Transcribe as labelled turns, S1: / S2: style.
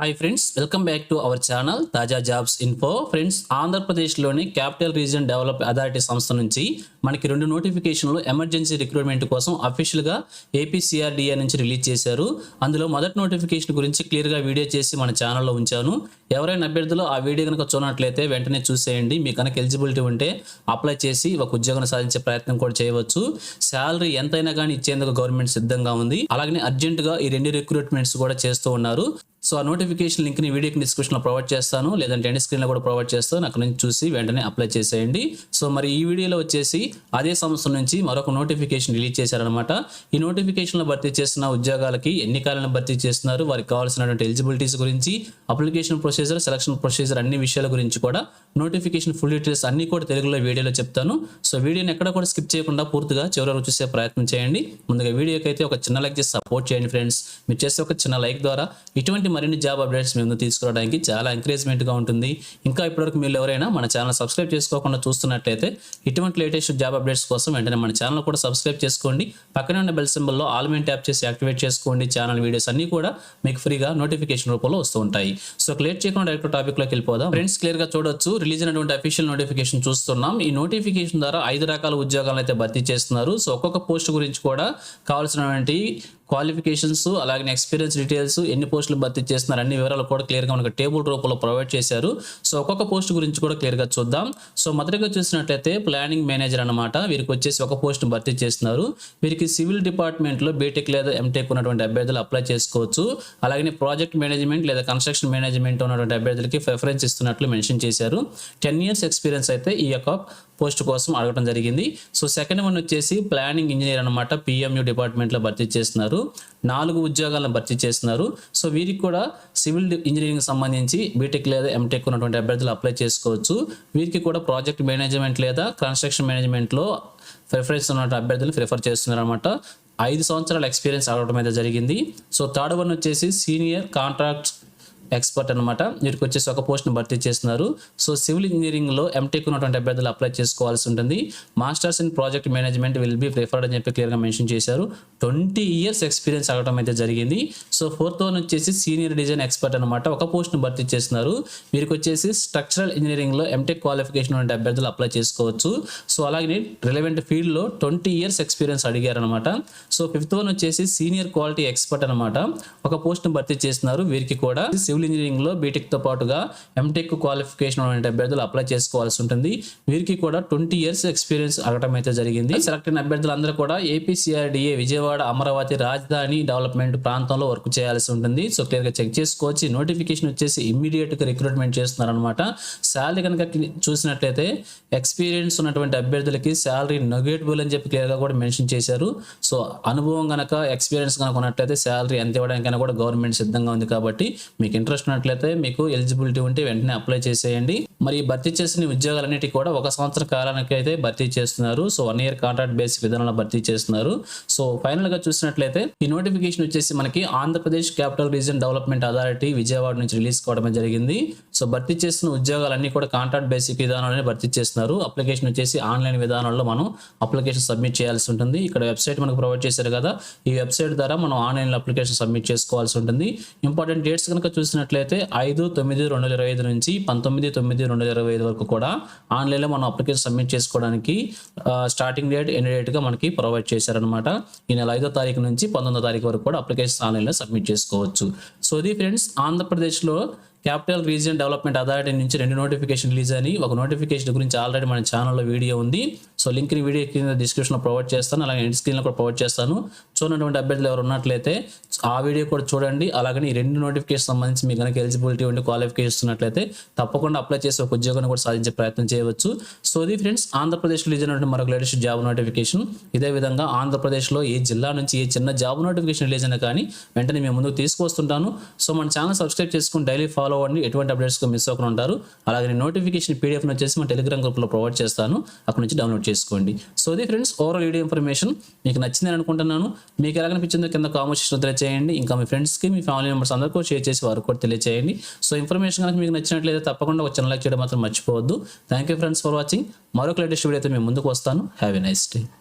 S1: Hi friends, welcome back to our channel తాజా jobs info. Friends, ఆంధ్రప్రదేశ్లోని capital region develop authority సంస్థ నుంచి మనకి 2 నోటిఫికేషన్లు ఎమర్జెన్సీ రిక్రూట్మెంట్ కోసం అఫీషియల్గా ఏపీసీఆర్డీఏ నుంచి రిలీజ్ చేశారు. అందులో మొదటి నోటిఫికేషన్ గురించి క్లియర్గా వీడియో చేసి మన ఛానల్లో ఉంచాను. ఎవరైనా అభ్యర్థులు ఆ వీడియో కనుక చూడనట్లయితే వెంటనే చూసేయండి. మీకు కనుక ఎలిజిబిలిటీ ఉంటే అప్లై చేసి ఒక ఉద్యోగం సాధించే ప్రయత్నం కూడా చేయవచ్చు. శాలరీ ఎంతైనా కానీ ఇచ్చేందుకు గవర్నమెంట్ సిద్ధంగా ఉంది. అలాగే అర్జెంటుగా ఈ 2 రిక్రూట్మెంట్స్ కూడా చేస్తూ ఉన్నారు. సో ఆ నోటిఫికేషన్ లింక్ని వీడియోకి డిస్క్రిప్షన్లో ప్రొవైడ్ చేస్తాను, లేదంటే ఎండ్ స్క్రీన్లో కూడా ప్రొవైడ్ చేస్తాను. అక్కడ నుంచి చూసి వెంటనే అప్లై చేసేయండి. సో మరి ఈ వీడియోలో వచ్చేసి అదే సంస్థ నుంచి మరొక నోటిఫికేషన్ రిలీజ్ చేశారనమాట. ఈ నోటిఫికేషన్లో భర్తీ చేసిన ఉద్యోగాలకి ఎన్ని కాలాలను భర్తీ చేస్తున్నారు, వారికి కావాల్సినటువంటి ఎలిజిబిలిటీస్ గురించి, అప్లికేషన్ ప్రొసీజర్, సెలక్షన్ ప్రొసీజర్ అన్ని విషయాల గురించి కూడా నోటిఫికేషన్ ఫుల్ డీటెయిల్స్ అన్ని కూడా తెలుగులో వీడియోలో చెప్తాను. సో వీడియోని ఎక్కడ కూడా స్కిప్ చేయకుండా పూర్తిగా చివరి వరకు చూసే ప్రయత్నం చేయండి. ముందుగా వీడియోకి అయితే ఒక చిన్న లైక్ చేసి సపోర్ట్ చేయండి ఫ్రెండ్స్. మీరు చేసే ఒక చిన్న లైక్ ద్వారా ఇటువంటి మరిన్ని జాబ్ అప్డేట్స్ మేము తీసుకురావడానికి చాలా ఎంకరేజ్మెంట్గా ఉంటుంది. ఇంకా ఇప్పటివరకు మీరు ఎవరైనా మన ఛానల్ సబ్స్క్రైబ్ చేసుకోకుండా చూస్తున్నట్లయితే ఇటువంటి లేటెస్ట్ జాబ్ అప్డేట్స్ కోసం వెంటనే మన ఛానల్ కూడా సబ్స్క్రైబ్ చేసుకోండి. పక్కనే ఉన్న బెల్ సింబల్లో ఆల్ మెయిన్ ట్యాప్ చేసి యాక్టివేట్ చేసుకోండి. ఛానల్ వీడియోస్ అన్ని కూడా మీకు ఫ్రీగా నోటిఫికేషన్ రూపంలో వస్తూ ఉంటాయి. సో లేట్ చేయకుండా డైరెక్ట్ టాపిక్లోకి వెళ్ళిపోదాం. ఫ్రెండ్స్, క్లియర్గా చూడొచ్చు, రిలీజ్ అయినటువంటి అఫీషియల్ నోటిఫికేషన్ చూస్తున్నాం. ఈ నోటిఫికేషన్ ద్వారా 5 రకాల ఉద్యోగాలను అయితే భర్తీ చేస్తున్నారు. సో ఒక్కొక్క పోస్ట్ గురించి కూడా కావాల్సినటువంటి క్వాలిఫికేషన్స్, అలాగే ఎక్స్పీరియన్స్ డీటెయిల్స్, ఎన్ని పోస్టులు భర్తీ చేస్తున్నారు అన్ని వివరాలు కూడా క్లియర్గా మనకు టేబుల్ రూపంలో ప్రొవైడ్ చేశారు. సో ఒక్కొక్క పోస్ట్ గురించి కూడా క్లియర్గా చూద్దాం. సో మొదటిగా చూసినట్లయితే ప్లానింగ్ మేనేజర్ అనమాట. వీరికి వచ్చేసి ఒక పోస్ట్ భర్తీ చేస్తున్నారు. వీరికి సివిల్ డిపార్ట్మెంట్లో బీటెక్ లేదా ఎంటెక్ ఉన్నటువంటి అభ్యర్థులు అప్లై చేసుకోవచ్చు. అలాగే ప్రాజెక్ట్ మేనేజ్మెంట్ లేదా కన్స్ట్రక్షన్ మేనేజ్మెంట్ ఉన్నటువంటి అభ్యర్థులకి ప్రిఫరెన్స్ ఇస్తున్నట్లు మెన్షన్ చేశారు. 10 years ఎక్స్పీరియన్స్ అయితే ఈ యొక్క పోస్ట్ కోసం అడగడం జరిగింది. సో సెకండ్ వన్ వచ్చేసి ప్లానింగ్ ఇంజనీర్ అనమాట. పిఎంయు డిపార్ట్మెంట్లో భర్తీ చేస్తున్నారు. 4 ఉద్యోగాలను భర్తీ చేస్తున్నారు. సో వీరికి కూడా సివిల్ ఇంజనీరింగ్ సంబంధించి బీటెక్ లేదా ఎంటెక్ ఉన్నటువంటి అభ్యర్థులు అప్లై చేసుకోవచ్చు. వీరికి కూడా ప్రాజెక్ట్ మేనేజ్మెంట్ లేదా కన్స్ట్రక్షన్ మేనేజ్మెంట్లో ప్రిఫరెన్స్ ఉన్న అభ్యర్థులు ప్రిఫర్ చేస్తున్నారు అనమాట. 5 సంవత్సరాల ఎక్స్పీరియన్స్ అడగడం అయితే జరిగింది. సో థర్డ్ వన్ వచ్చేసి సీనియర్ కాంట్రాక్ట్స్ ఎక్స్పర్ట్ అనమాట. వీరికి వచ్చేసి ఒక పోస్ట్ని భర్తీ చేస్తున్నారు. సో సివిల్ ఇంజనీరింగ్లో ఎంటెక్ ఉన్నటువంటి అభ్యర్థులు అప్లై చేసుకోవాల్సి ఉంటుంది. Masters in project management will be preferred అని చెప్పి క్లియర్గా మెన్షన్ చేశారు. 20 years ఎక్స్పీరియన్స్ అవ్వడం అయితే జరిగింది. సో ఫోర్త్ వన్ వచ్చేసి సీనియర్ డిజైన్ ఎక్స్పర్ట్ అనమాట. ఒక పోస్ట్ని భర్తీ చేస్తున్నారు. వీరికి వచ్చేసి స్ట్రక్చరల్ ఇంజనీరింగ్లో ఎంటెక్ క్వాలిఫికేషన్ ఉన్న అభ్యర్థులు అప్లై చేసుకోవచ్చు. సో అలాగే రిలవెంట్ ఫీల్డ్లో 20 years ఎక్స్పీరియన్స్ అడిగారనమాట. సో ఫిఫ్త్ వన్ వచ్చేసి సీనియర్ క్వాలిటీ ఎక్స్పర్ట్ అనమాట. ఒక పోస్ట్ని భర్తీ చేస్తున్నారు. వీరికి కూడా సివిల్ ఇంజనీరింగ్ లో బీటెక్ తో పాటుగా ఎంటెక్ క్వాలిఫికేషన్ ఉన్న అభ్యర్థులు అప్లై చేసుకోవాల్సి ఉంటుంది. వీరికి కూడా 20 years ఎక్స్పీరియన్స్ అడగడం అయితే జరిగింది. సెలెక్ట్ అయిన అభ్యర్థులందరూ కూడా ఏపీసీఆర్డీఏ విజయవాడ అమరావతి రాజధాని డెవలప్మెంట్ ప్రాంతంలో వర్క్ చేయాల్సి ఉంటుంది. సో క్లియర్ గా చెక్ చేసుకోవచ్చు. నోటిఫికేషన్ వచ్చేసి ఇమ్మీడియట్ గా రిక్రూట్మెంట్ చేస్తున్నారు అనమాట. శాలరీ కనుక చూసినట్లయితే ఎక్స్పీరియన్స్ ఉన్నటువంటి అభ్యర్థులకి శాలరీ నెగోటియబుల్ అని చెప్పి క్లియర్ గా కూడా మెన్షన్ చేశారు. సో అనుభవం కనుక ఎక్స్పీరియన్స్ కనుక ఉన్నట్లయితే శాలరీ ఎంత ఇవ్వడానికైనా కూడా గవర్నమెంట్ సిద్ధంగా ఉంది. కాబట్టి మీకు ఇంట్రెస్ట్ ఉన్నట్లయితే, మీకు ఎలిజిబిలిటీ ఉంటే వెంటనే అప్లై చేసేయండి. మరి భర్తీ చేసిన ఉద్యోగాలన్నిటి కూడా 1 సంవత్సర కాలానికి అయితే భర్తీ చేస్తున్నారు. సో 1 year కాంట్రాక్ట్ బేస్ విధానంలో భర్తీ చేస్తున్నారు. సో ఫైనల్ గా చూసినట్లయితే ఈ నోటిఫికేషన్ వచ్చేసి మనకి Andhra Pradesh capital region development authority Vijayawada నుంచి రిలీజ్ కావడమే జరిగింది. సో భర్తీ చేసిన ఉద్యోగాలన్నీ కూడా కాంట్రాక్ట్ బేసిక్ విధానంలోనే భర్తీ చేస్తున్నారు. అప్లికేషన్ వచ్చేసి ఆన్లైన్ విధానంలో మనం అప్లికేషన్ సబ్మిట్ చేయాల్సి ఉంటుంది. ఇక్కడ వెబ్సైట్ మనకు ప్రొవైడ్ చేశారు కదా, ఈ వెబ్సైట్ ద్వారా మనం ఆన్లైన్లో అప్లికేషన్ సబ్మిట్ చేసుకోవాల్సి ఉంటుంది. ఇంపార్టెంట్ డేట్స్ కనుక చూసినట్లయితే 5/9/2025 నుంచి 19/9/2025 వరకు కూడా ఆన్లైన్లో మనం అప్లికేషన్ సబ్మిట్ చేసుకోవడానికి స్టార్టింగ్ డేట్, ఎండ్ డేట్గా మనకి ప్రొవైడ్ చేశారనమాట. ఈ నెల 5వ తారీఖు నుంచి 19వ తారీఖు వరకు కూడా అప్లికేషన్ ఆన్లైన్లో సబ్మిట్ చేసుకోవచ్చు. సో ఇది ఫ్రెండ్స్, ఆంధ్రప్రదేశ్లో క్యాపిటల్ రీజియన్ డెవలప్మెంట్ అథారిటీ నుంచి 2 నోటిఫికేషన్ రిలీజ్ అని. ఒక నోటిఫికేషన్ గురించి ఆల్రెడీ మన ఛానల్లో వీడియో ఉంది. సో లింక్ని వీడియో కింద డిస్క్రిప్షన్లో ప్రొవైడ్ చేస్తాను, అలాగే ఎండ్ స్క్రీన్లో కూడా ప్రొవైడ్ చేస్తాను. చూడనటువంటి అభ్యర్థులు ఎవరు ఉన్నట్లయితే ఆ వీడియో కూడా చూడండి. అలాగే ఈ 2 నోటిఫికేషన్ సంబంధించి మీకు కనుక ఎలిజిబిలిటీ ఉండి క్వాలిఫికేషన్ ఉన్నట్లయితే తప్పకుండా అప్లై చేసి ఒక ఉద్యోగాన్ని కూడా సాధించే ప్రయత్నం చేయవచ్చు. సో ఇది ఫ్రెండ్స్, ఆంధ్రప్రదేశ్లో రిలీజ్ అయినటువంటి మరొక లేటెస్ట్ జాబ్ నోటిఫికేషన్. ఇదే విధంగా ఆంధ్రప్రదేశ్లో ఏ జిల్లా నుంచి ఏ చిన్న జాబ్ నోటిఫికేషన్ రిలీజ్ అయినా కానీ వెంటనే మేము ముందుకు తీసుకొస్తుంటాను. సో మన ఛానల్ సబ్స్క్రైబ్ చేసుకుని డైలీ ఫాలో అవ్వండి. ఎటువంటి అప్డేట్స్ మిస్ అవ్వకుండా ఉంటారు. అలాగే నోటిఫికేషన్ పీడిఎఫ్ వచ్చేసి మన టెలిగ్రామ్ గ్రూప్లో ప్రొవైడ్ చేస్తాను, అక్కడ నుంచి డౌన్లోడ్ చేసుకోండి. సో ఇది ఫ్రెండ్స్, ఓవరాల్ వీడియో ఇన్ఫర్మేషన్ మీకు నచ్చిందని అనుకుంటున్నాను. మీకు ఎలా అనిపించిందో కింద కామెంట్ సెక్షన్లో తెలియజేయండి. ఇంకా మీ ఫ్రెండ్స్కి, మీ ఫ్యామిలీ మెంబర్స్ అందరికీ షేర్ చేసి వారికి కూడా తెలియజేయండి. సో ఇన్ఫర్మేషన్ కనుక మీకు నచ్చినట్లయితే తప్పకుండా ఒక చిన్న లైక్ చేయడం మాత్రం మర్చిపోవద్దు. Thank you friends for watching. మరొక లేటెస్ట్ వీడియో అయితే మేము ముందుకు వస్తాను. Have a nice day.